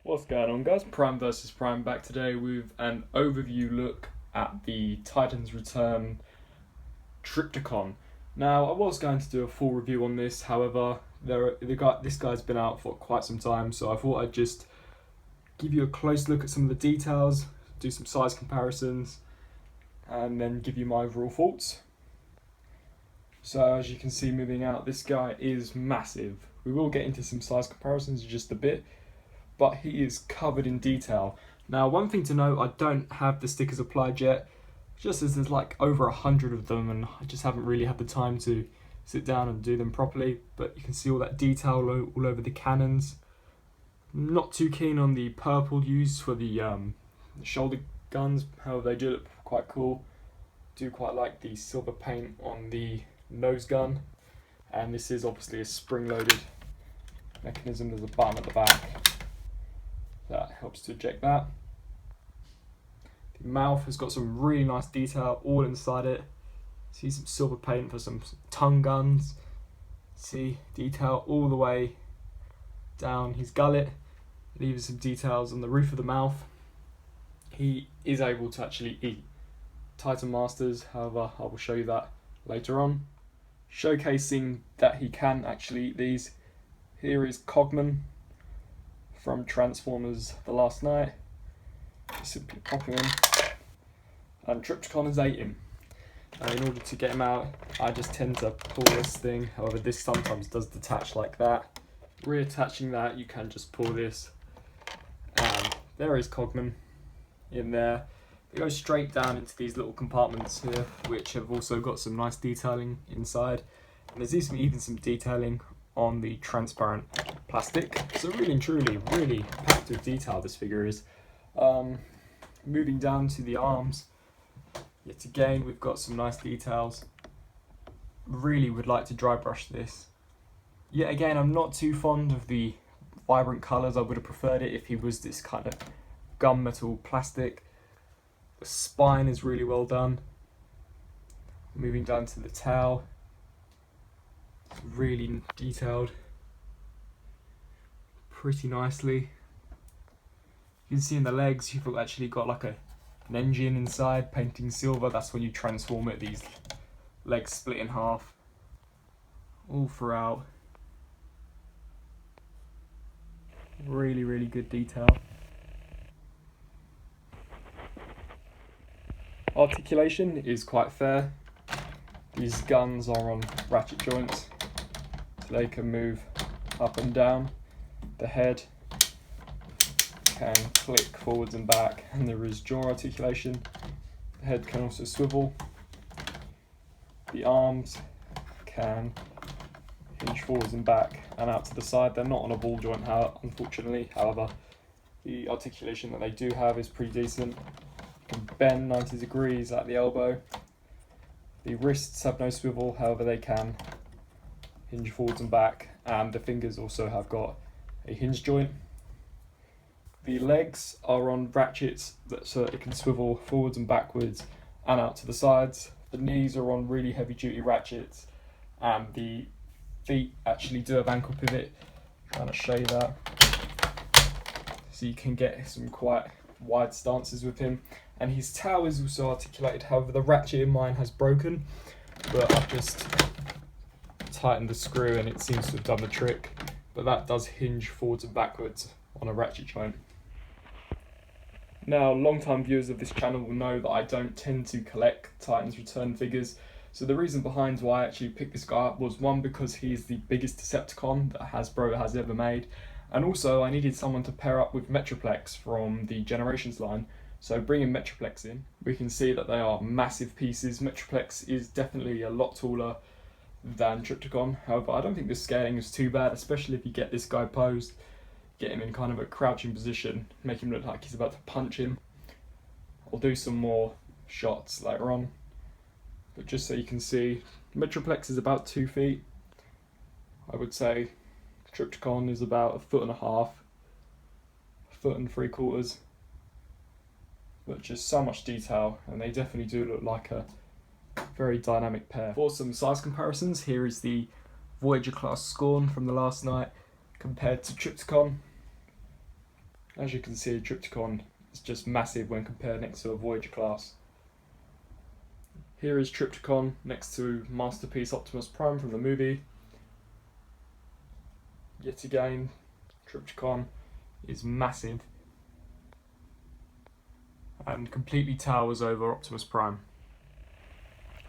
What's going on, guys? Prime versus Prime back today with an overview look at the Titans Return Trypticon. Now, I was going to do a full review on this, however, this guy's been out for quite some time, so I thought I'd just give you a close look at some of the details, do some size comparisons, and then give you my overall thoughts. So as you can see moving out, this guy is massive. We will get into some size comparisons in just a bit, but he is covered in detail. Now, one thing to note, I don't have the stickers applied yet, just as there's like over 100 of them and I just haven't really had the time to sit down and do them properly, but you can see all that detail all over the cannons. Not too keen on the purple used for the shoulder guns, however they do look quite cool. Do quite like the silver paint on the nose gun, and this is obviously a spring-loaded mechanism. There's a button at the back that helps to eject that. The mouth has got some really nice detail all inside it. See some silver paint for some tongue guns. See detail all the way down his gullet. Leaves some details on the roof of the mouth. He is able to actually eat Titan Masters, however I will show you that later on. Showcasing that he can actually eat these. Here is Cogman from Transformers The Last Night. Simply pop him in, and Trypticon has ate him. In order to get him out, I just tend to pull this thing, however this sometimes does detach like that. Reattaching that, you can just pull this, and there is Cogman in there. They go straight down into these little compartments here, which have also got some nice detailing inside, and there's even some detailing on the transparent plastic. So really and truly, really packed with detail this figure is. Moving down to the arms, yet again we've got some nice details. Really would like to dry brush this. Yet again, I'm not too fond of the vibrant colours. I would have preferred it if he was this kind of gunmetal plastic. The spine is really well done. Moving down to the tail, it's really detailed pretty nicely. You can see in the legs you've actually got like an engine inside, painting silver. That's when you transform it, these legs split in half all throughout. Really, really good detail. Articulation is quite fair. These guns are on ratchet joints, so they can move up and down. The head can click forwards and back, and there is jaw articulation. The head can also swivel. The arms can hinge forwards and back and out to the side. They're not on a ball joint, unfortunately. However, the articulation that they do have is pretty decent. You can bend 90 degrees at the elbow. The wrists have no swivel, however they can hinge forwards and back, and the fingers also have got a hinge joint. The legs are on ratchets so that it can swivel forwards and backwards and out to the sides. The knees are on really heavy duty ratchets, and the feet actually do have ankle pivot. I'm trying to show you that. So you can get some quite wide stances with him. And his tail is also articulated, however the ratchet in mine has broken, but I've just tightened the screw and it seems to have done the trick. But that does hinge forwards and backwards on a ratchet joint. Now, long-time viewers of this channel will know that I don't tend to collect Titans Return figures, so the reason behind why I actually picked this guy up was one, because he's the biggest Decepticon that Hasbro has ever made, and also I needed someone to pair up with Metroplex from the Generations line. So bringing Metroplex in, we can see that they are massive pieces. Metroplex is definitely a lot taller than Trypticon, however I don't think the scaling is too bad, especially if you get this guy posed. Get him in kind of a crouching position, make him look like he's about to punch him. I'll do some more shots later on, but just so you can see, Metroplex is about 2 feet. I would say Trypticon is about 1.5 feet, 1.75 feet. But just so much detail, and they definitely do look like a very dynamic pair. For some size comparisons, here is the Voyager class Scorn from The Last Night compared to Trypticon. As you can see, Trypticon is just massive when compared next to a Voyager class. Here is Trypticon next to Masterpiece Optimus Prime from the movie. Yet again, Trypticon is massive and completely towers over Optimus Prime.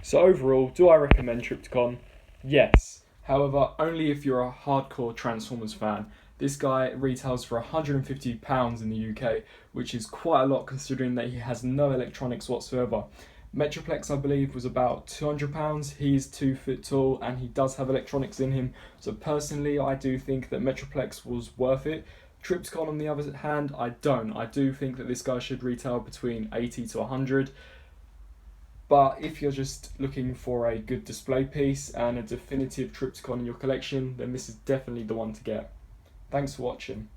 So overall, do I recommend Trypticon? Yes. However, only if you're a hardcore Transformers fan. This guy retails for £150 in the UK, which is quite a lot considering that he has no electronics whatsoever. Metroplex, I believe, was about £200. He's 2 foot tall and he does have electronics in him. So personally, I do think that Metroplex was worth it. Trypticon, on the other hand, I don't. I do think that this guy should retail between 80 to 100. But if you're just looking for a good display piece and a definitive Trypticon in your collection, then this is definitely the one to get. Thanks for watching.